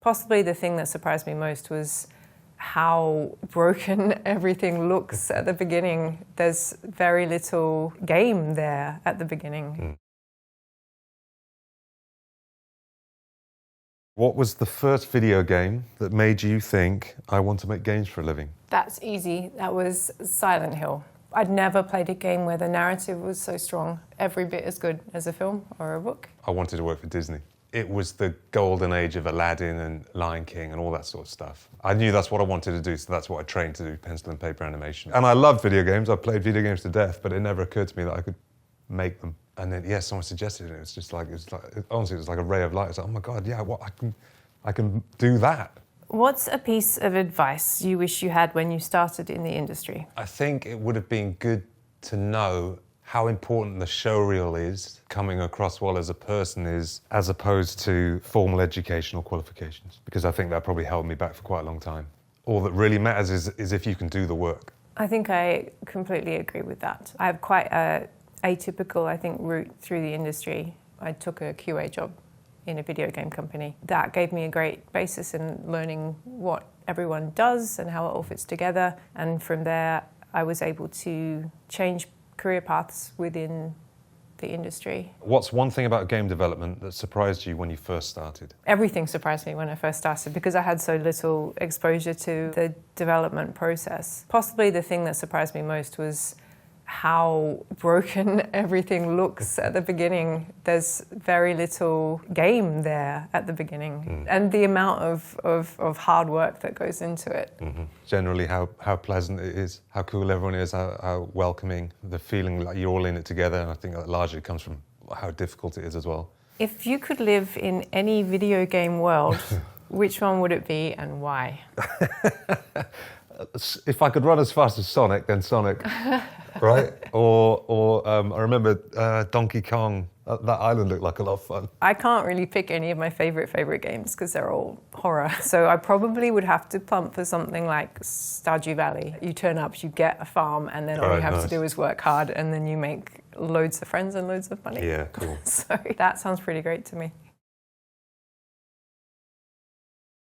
Possibly the thing that surprised me most was how broken everything looks at the beginning. There's very little game there at the beginning. What was the first video game that made you think, I want to make games for a living? That's easy. That was Silent Hill. I'd never played a game where the narrative was so strong, every bit as good as a film or a book. I wanted to work for Disney. It was the golden age of Aladdin and Lion King and all that sort of stuff. I knew that's what I wanted to do, so that's what I trained to do, pencil and paper animation. And I loved video games. I played video games to death, but it never occurred to me that I could make them. And then, yeah, someone suggested it. It's just like, honestly, it was like a ray of light. It's like, oh my God, yeah, I can do that. What's a piece of advice you wish you had when you started in the industry? I think it would have been good to know how important the showreel is, coming across well as a person is, as opposed to formal educational qualifications, because I think that probably held me back for quite a long time. All that really matters is if you can do the work. I think I completely agree with that. I have quite a atypical, I think, route through the industry. I took a QA job in a video game company. That gave me a great basis in learning what everyone does and how it all fits together. And from there, I was able to change career paths within the industry. What's one thing about game development that surprised you when you first started? Everything surprised me when I first started because I had so little exposure to the development process. Possibly the thing that surprised me most was how broken everything looks at the beginning. There's very little game there at the beginning. And the amount of hard work that goes into it. Generally how pleasant it is, how cool everyone is, how welcoming, the feeling like you're all in it together, and I think that largely comes from how difficult it is as well. If you could live in any video game world, which one would it be and why? If I could run as fast as Sonic, then Sonic, right? Or I remember Donkey Kong. That island looked like a lot of fun. I can't really pick any of my favorite games because they're all horror. So I probably would have to pump for something like Stardew Valley. You turn up, you get a farm, and then all you have to do is work hard, and then you make loads of friends and loads of money. Yeah, cool. So that sounds pretty great to me.